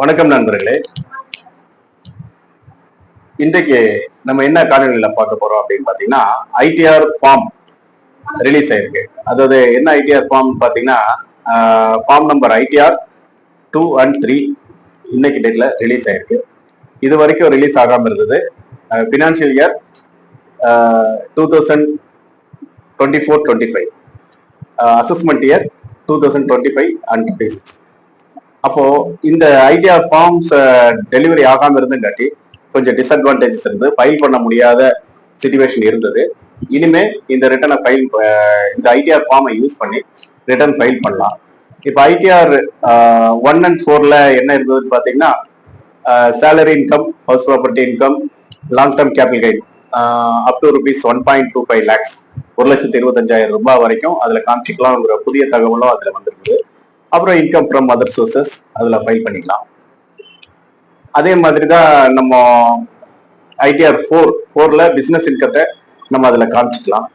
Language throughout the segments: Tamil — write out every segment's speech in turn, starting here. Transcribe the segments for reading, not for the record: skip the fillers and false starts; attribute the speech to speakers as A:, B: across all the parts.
A: வணக்கம் நண்பர்களே. இன்றைக்கு நம்ம என்ன காணொலியில பார்க்க போறோம் அப்படின்னு பாத்தீங்கன்னா, ஐடிஆர் ஃபார்ம் ரிலீஸ் ஆயிருக்கு. அதாவது என்ன ஐடிஆர் ஃபார்ம் பாத்தீங்கன்னா, ஃபார்ம் நம்பர் ஐடிஆர் 2 and 3 இன்னைக்கு டேட்ல ரிலீஸ் ஆயிருக்கு. இது வரைக்கும் ரிலீஸ் ஆகாம இருந்தது. Financial year 2024-25, assessment year 2025 and 26. அப்போ இந்த ஐடிஆர் ஃபார்ம்ஸ் டெலிவரி ஆகாம இருந்துங்காட்டி கொஞ்சம் டிஸ்அட்வான்டேஜஸ் இருந்து ஃபைல் பண்ண முடியாத சிச்சுவேஷன் இருந்தது. இனிமே இந்த ரிட்டர்னை ஃபைல் இந்த ஐடிஆர் ஃபார்மை யூஸ் பண்ணி ரிட்டர்ன் ஃபைல் பண்ணலாம். இப்போ ஐடிஆர் 1 and 4ல என்ன இருந்ததுன்னு பார்த்தீங்கன்னா, salary income, house property income, long term capital gain up to rupees 1.25 lakhs, 1,25,000 ரூபாய் வரைக்கும் அதில் காமிச்சிக்கலாம்ங்கிற புதிய தகவலும் அதில் வந்திருக்குது. அப்புறம் இன்கம் ஃப்ரம் அதர் சோர்சஸ் அதில் ஃபைல் பண்ணிக்கலாம். அதே மாதிரி தான் நம்ம ஐடிஆர் 4ல பிஸ்னஸ் இன்கத்தை நம்ம அதில் காமிச்சிக்கலாம்.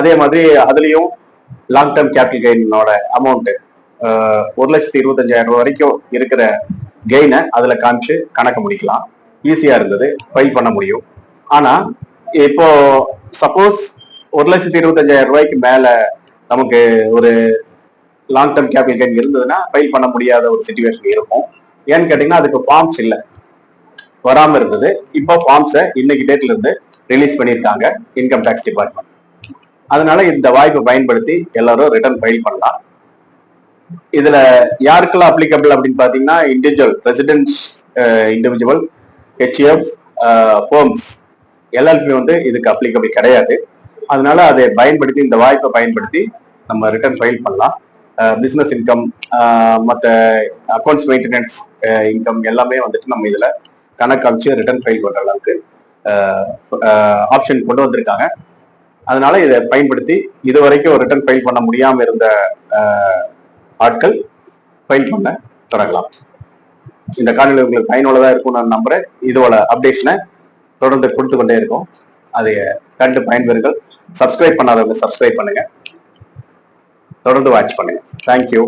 A: அதே மாதிரி அதுலேயும் லாங் டேர்ம் கேபிட்டல் கெயினோட அமௌண்ட்டு 1,25,000 வரைக்கும் இருக்கிற கெயினை அதில் காமிச்சு கணக்கு முடிக்கலாம். ஈஸியாக இருந்தது, ஃபைல் பண்ண முடியும். ஆனால் இப்போ சப்போஸ் 1,25,000 ரூபாய்க்கு மேலே நமக்கு ஒரு லாங் டேர்ம் கேபிட்டல் கெயின் இருந்ததுன்னா ஃபைல் பண்ண முடியாத ஒரு சிச்சுவேஷன் இருக்கும். ஏன்னு கேட்டீங்கன்னா, அதுக்கு ஃபார்ம்ஸ் இல்லை, வராம இருந்தது. இப்போ ஃபார்ம்ஸை இன்னைக்கு டேட்ல இருந்து ரிலீஸ் பண்ணியிருக்காங்க இன்கம் டேக்ஸ் டிபார்ட்மெண்ட். அதனால இந்த வாய்ப்பை பயன்படுத்தி எல்லாரும் ரிட்டர்ன் ஃபைல் பண்ணலாம். இதுல யாருக்கெல்லாம் அப்ளிகபிள் அப்படின்னு பாத்தீங்கன்னா, individual residents, individual, HUF, firms, LLP இதுக்கு அப்ளிகபிள் கிடையாது. அதனால அதை பயன்படுத்தி, இந்த வாய்ப்பை பயன்படுத்தி நம்ம ரிட்டர்ன் ஃபைல் பண்ணலாம். பிஸ்னஸ் இன்கம், மற்ற அக்கௌண்ட்ஸ் மெயின்டெனன்ஸ் இன்கம் எல்லாமே நம்ம இதில் கணக்கு அமைச்சு ரிட்டர்ன் ஃபைல் பண்ணுற அளவுக்கு ஆப்ஷன் கொண்டு வந்திருக்காங்க. அதனால இதை பயன்படுத்தி இது வரைக்கும் ரிட்டர்ன் ஃபைல் பண்ண முடியாமல் இருந்த ஆட்கள் ஃபைல் பண்ண தொடங்கலாம். இந்த காணொலி உங்களுக்கு பயனுள்ளதாக இருக்கும் நான் நம்புறேன். இதோட அப்டேஷனை தொடர்ந்து கொடுத்து கொண்டே இருக்கும். அதை கண்டு பயன்பெறுங்கள். சப்ஸ்கிரைப் பண்ணாதவங்க சப்ஸ்கிரைப் பண்ணுங்க, தொடர்ந்து வாட்ச் பண்ணுங்க. தேங்க்யூ.